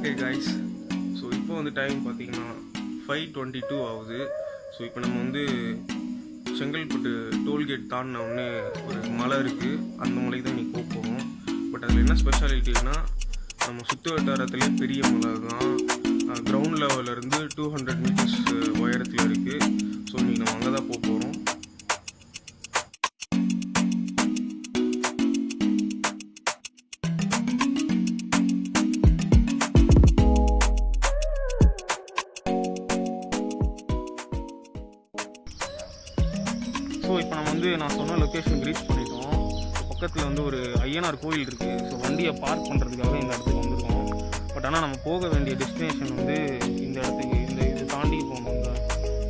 Okay guys, so இப்போ வந்து time பார்த்தீங்கன்னா 5:22 ஆகுது. ஸோ இப்போ நம்ம வந்து செங்கல்பட்டு டோல்கேட் தாண்டின உடனே ஒரு மலை இருக்குது. அந்த மலைக்கு தான் இன்றைக்கி போக போகிறோம். பட் அதில் என்ன ஸ்பெஷாலிட்டின்னா, நம்ம சுற்று வட்டாரத்துலேயே பெரிய மலை தான். கிரவுண்ட் லெவலிருந்து 200 மீட்டர்ஸ் உயரத்தில் இருக்குது. ஸோ இன்றைக்கி நம்ம அங்கே தான் போக போகிறோம். ஸோ இப்போ நம்ம வந்து நான் சொன்ன லொக்கேஷனுக்கு ரீச் பண்ணிட்டோம். பக்கத்தில் வந்து ஒரு ஐயனார் கோயில் இருக்குது. ஸோ வண்டியை பார்க் பண்ணுறதுக்காக இந்த இடத்துக்கு வந்திருக்கோம். பட் ஆனால் நம்ம போக வேண்டிய டெஸ்டினேஷன் வந்து இந்த இடத்துக்கு இது தாண்டி போகணும்.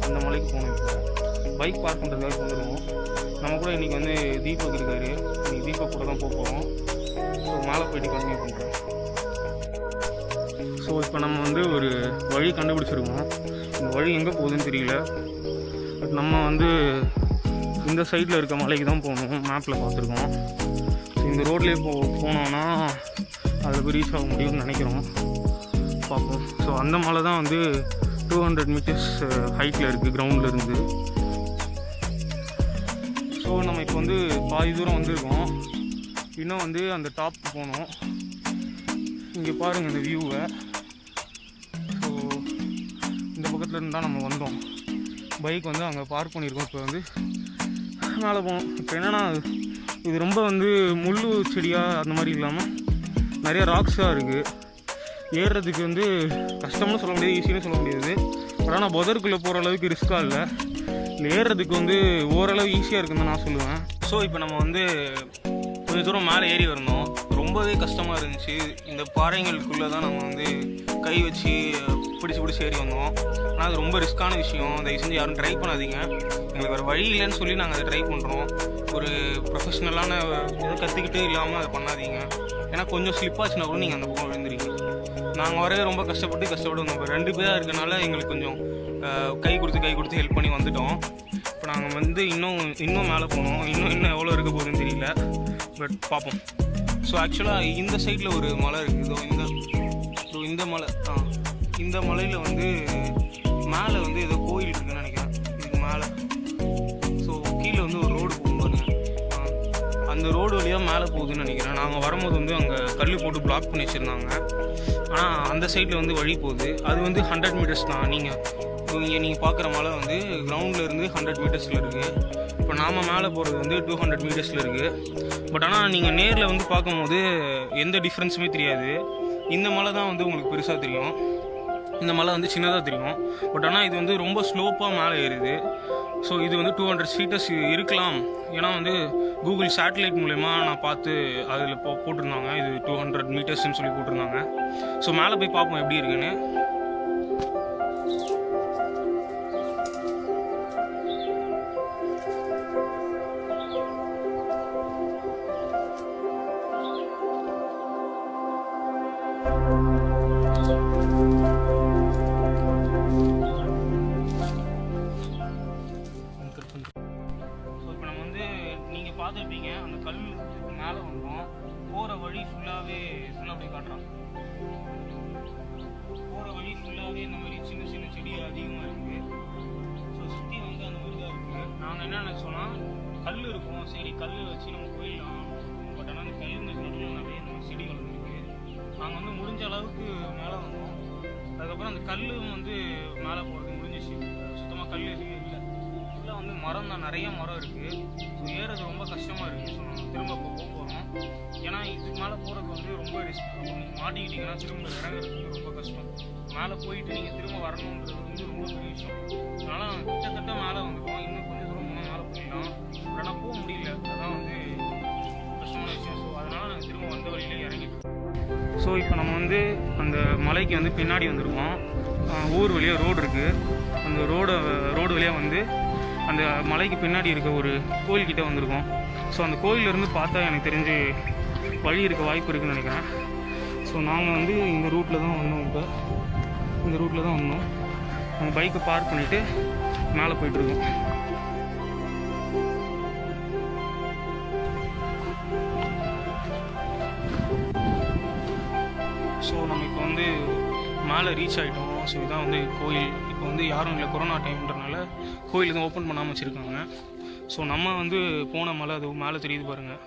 அந்த மலைக்கு போகணும். இப்போ பைக் பார்க் பண்ணுறதுக்காக வந்துடுவோம். நம்ம கூட இன்றைக்கி வந்து தீபக் இருக்கார். இன்றைக்கி தீபக் கூட தான் போக போகிறோம். ஸோ மேலே போயிட்டு கண்டினியூ பண்ணுறோம். ஸோ இப்போ நம்ம வந்து ஒரு வழி கண்டுபிடிச்சிருக்கோம். இந்த வழி எங்கே போகுதுன்னு தெரியல. பட் நம்ம வந்து இந்த சைடில் இருக்க மலைக்கு தான் போகணும். மேப்பில் பார்த்துருக்கோம். ஸோ இந்த ரோட்லேயே போனோன்னா அதில் போய் ரீச் ஆக முடியும்னு நினைக்கிறோம். பார்ப்போம். ஸோ அந்த மலை தான் வந்து 200 மீட்டர்ஸ் ஹைட்டில் இருக்குது கிரவுண்ட்லேருந்து. ஸோ நம்ம இப்போ வந்து பாதி தூரம் வந்திருக்கோம். இன்னும் வந்து அந்த டாப்புக்கு போகணும். இங்கே பாருங்கள் இந்த வியூவை. ஸோ இந்த பக்கத்தில் இருந்து தான் நம்ம வந்தோம். பைக் வந்து அங்கே பார்க் பண்ணியிருக்கோம். இப்போ வந்து மேலே போகணும். இப்போ என்னென்னா, இது ரொம்ப வந்து முள் செடியாக அந்த மாதிரி இல்லாமல் நிறைய ராக்ஸாக இருக்குது. ஏறுறதுக்கு வந்து கஷ்டம்னு சொல்ல முடியாது, ஈஸின்னு சொல்ல முடியாது. பட் ஆனால் புதருக்குள்ளே போகிற அளவுக்கு ரிஸ்க்காக இல்லை. இல்லை, ஏறுறதுக்கு வந்து ஓரளவு ஈஸியாக இருக்குன்னு தான் நான் சொல்லுவேன். ஸோ இப்போ நம்ம வந்து கொஞ்சம் தூரம் மேலே ஏறி வரணும். ரொம்பவே கஷ்டமாக இருந்துச்சு. இந்த பாறைங்களுக்குள்ளே தான் நம்ம வந்து கை வச்சு பிடிச்சி ஏறி வந்தோம். ஆனால் அது ரொம்ப ரிஸ்க்கான விஷயம். தயவு செஞ்சு யாரும் ட்ரை பண்ணாதீங்க. எங்களுக்கு வேறு வழி இல்லைன்னு சொல்லி நாங்கள் அதை ட்ரை பண்ணுறோம். ஒரு ப்ரொஃபஷ்னலான எதை கற்றுக்கிட்டு இல்லாமல் அதை பண்ணாதீங்க. ஏன்னா கொஞ்சம் ஸ்லிப்பாச்சுன்னா கூட நீங்கள் அந்த பக்கம் விழுந்துருங்க. நாங்கள் வரவே ரொம்ப கஷ்டப்பட்டு வந்தோம். இப்போ 2 பேராக இருக்கனால எங்களுக்கு கொஞ்சம் கை கொடுத்து ஹெல்ப் பண்ணி வந்துட்டோம். இப்போ நாங்கள் வந்து இன்னும் மேலே போனோம். இன்னும் எவ்வளோ இருக்க போகுதுன்னு தெரியல. பட் பார்ப்போம். ஸோ ஆக்சுவலாக இந்த சைடில் ஒரு மலை இருக்குது. இந்த மலை இந்த மலையில் வந்து மேலே வந்து ஏதோ கோயில் இருக்குதுன்னு நினைக்கிறேன். இதுக்கு மேலே ஸோ கீழே வந்து ஒரு ரோடு போகும் பாருங்க. அந்த ரோடு வழியாக மேலே போகுதுன்னு நினைக்கிறேன். நாங்கள் வரும்போது வந்து அங்கே கல் போட்டு பிளாக் பண்ணி வச்சுருந்தாங்க. ஆனால் அந்த சைடில் வந்து வழி போகுது. அது வந்து 100 மீட்டர்ஸ் தான். நீங்கள் பார்க்குற மலை வந்து கிரவுண்ட்லேருந்து 100 மீட்டர்ஸில் இருக்குது. இப்போ நாம் மேலே போகிறது வந்து 200 மீட்டர்ஸில் இருக்குது. பட் ஆனால் நீங்கள் நேரில் வந்து பார்க்கும்போது எந்த டிஃப்ரென்ஸுமே தெரியாது. இந்த மலை தான் வந்து உங்களுக்கு பெருசாக தெரியும். இந்த மலை வந்து சின்னதாக தெரியும். பட் ஆனால் இது வந்து ரொம்ப ஸ்லோப்பாக மேலே ஏறுது. ஸோ இது வந்து 200 மீட்டர்ஸ் இருக்கலாம். ஏன்னா வந்து கூகுள் சேட்டலைட் மூலயமா நான் பார்த்து அதில் போட்டிருந்தாங்க. இது 200 மீட்டர்ஸ்ன்னு சொல்லி போட்டிருந்தாங்க. ஸோ மேலே போய் பார்ப்போம் எப்படி இருக்குன்னு. பார்த்துருப்பீங்க, அந்த கல் மேலே வந்தோம். போகிற வழி ஃபுல்லாகவே அப்படியே காட்டுறான். போகிற வழி ஃபுல்லாகவே இந்த மாதிரி சின்ன சின்ன செடி அதிகமாக இருக்குது. ஸோ சுற்றி வந்து அந்த மாதிரி தான் இருக்குது. நாங்கள் என்ன நினச்சோன்னா, கல் இருக்கும், சரி கல் வச்சு நம்ம போயிடலாம். பட் ஆனால் அந்த கல் நடுவில் நிறைய இந்த செடி வளர்ந்துருக்கு. நாங்கள் வந்து முடிஞ்ச அளவுக்கு மேலே வந்தோம். அதுக்கப்புறம் அந்த கல் வந்து மேலே போகிறது முடிஞ்சிச்சு. சுத்தமாக கல் எதுவுமே இல்லை. ஃபுல்லாக வந்து மரம் தான், நிறைய மரம் இருக்குது. ஸோ ஏறது ரொம்ப கஷ்டமாக இருக்குது. ஸோ நம்ம திரும்ப இப்போ போக போகிறோம். ஏன்னா இதுக்கு மேலே போகிறது வந்து ரொம்ப ரிஸ்க். நீங்கள் மாட்டிக்கிட்டிங்கன்னா திரும்ப இறங்குறது வந்து ரொம்ப கஷ்டம். மேலே போயிட்டு நீங்கள் திரும்ப வரணுன்றது வந்து ரொம்ப பெரிய விஷயம். அதனால் கிட்டத்தட்ட மேலே வந்துடும். இன்னும் கொஞ்சம் தூரம் போனால் மேலே போயிடலாம். ஆனால் போக முடியல. அதுதான் வந்து கஷ்டமான விஷயம். ஸோ அதனால் நாங்கள் திரும்ப வந்த வழியிலே இறங்கிட்டோம். ஸோ இப்போ நம்ம வந்து அந்த மலைக்கு வந்து பின்னாடி வந்துருக்கோம். ஊர் வழியாக ரோடு இருக்குது. அந்த ரோடு வழியாக வந்து அந்த மலைக்கு பின்னாடி இருக்க ஒரு கோயில்கிட்ட வந்திருக்கோம். ஸோ அந்த கோயிலிருந்து பார்த்தா எனக்கு தெரிஞ்சு வழி இருக்க வாய்ப்பு இருக்குதுன்னு நினைக்கிறேன். ஸோ நாங்கள் வந்து இந்த ரூட்டில் தான் வந்தோம். இப்போ இந்த ரூட்டில் தான் வந்தோம். நம்ம பைக்கை பார்க் பண்ணிவிட்டு மேலே போயிட்டுருக்கோம். ஸோ நம்ம இப்போ வந்து மேலே ரீச் ஆகிட்டோம். ஸோ இதான் வந்து கோயில். இப்போ வந்து யாரும் இல்லை, கொரோனா டைம்ன்றனால கோயில் எதுவும் ஓப்பன் பண்ணாமல் வச்சுருக்காங்க. ஸோ நம்ம வந்து போன மலை அது மேலே தெரியுது பாருங்கள்.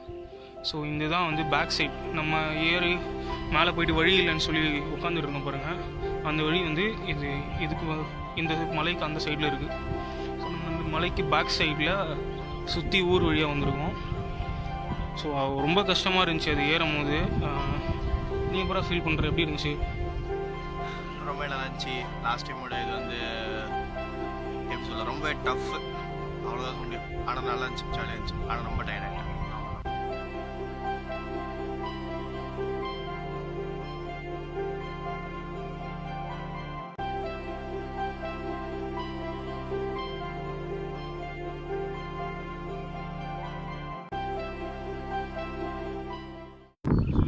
ஸோ இந்த தான் வந்து பேக் சைட். நம்ம ஏறி மேலே போயிட்டு வழி இல்லைன்னு சொல்லி உட்காந்துட்டு இருந்தோம் பாருங்கள். அந்த வழி வந்து இதுக்கு இந்த மலைக்கு அந்த சைடில் இருக்குது. ஸோ நம்ம இந்த மலைக்கு பேக் சைடில் சுற்றி ஊர் வழியாக வந்திருக்கோம். ஸோ ரொம்ப கஷ்டமாக இருந்துச்சு அது ஏறும் போது. நீ அப்புறம் ஃபீல் பண்ணுற எப்படி இருந்துச்சு? ரொம்ப நல்லா இருந்துச்சு. லாஸ்ட் டைமோட இது வந்து எப்படி சொல்ல, ரொம்ப டஃப், அவ்வளோதான் முடியும். ஆனால் நல்லா இருந்துச்சு, ஜாலியாக இருந்துச்சு. ஆனால் ரொம்ப டயர்ட் ஆகிட்டேன்.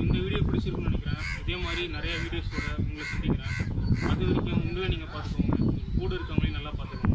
இந்த வீடியோ பிடிச்சிருக்குன்னு நினைக்கிறேன். இதே மாதிரி நிறைய வீடியோஸோட உங்களை சந்திக்கிறேன். அது வரைக்கும் உங்களை நீங்கள் பார்த்துக்கோங்க, கூட இருக்கவங்களையும் நல்லா பார்த்துக்கோங்க.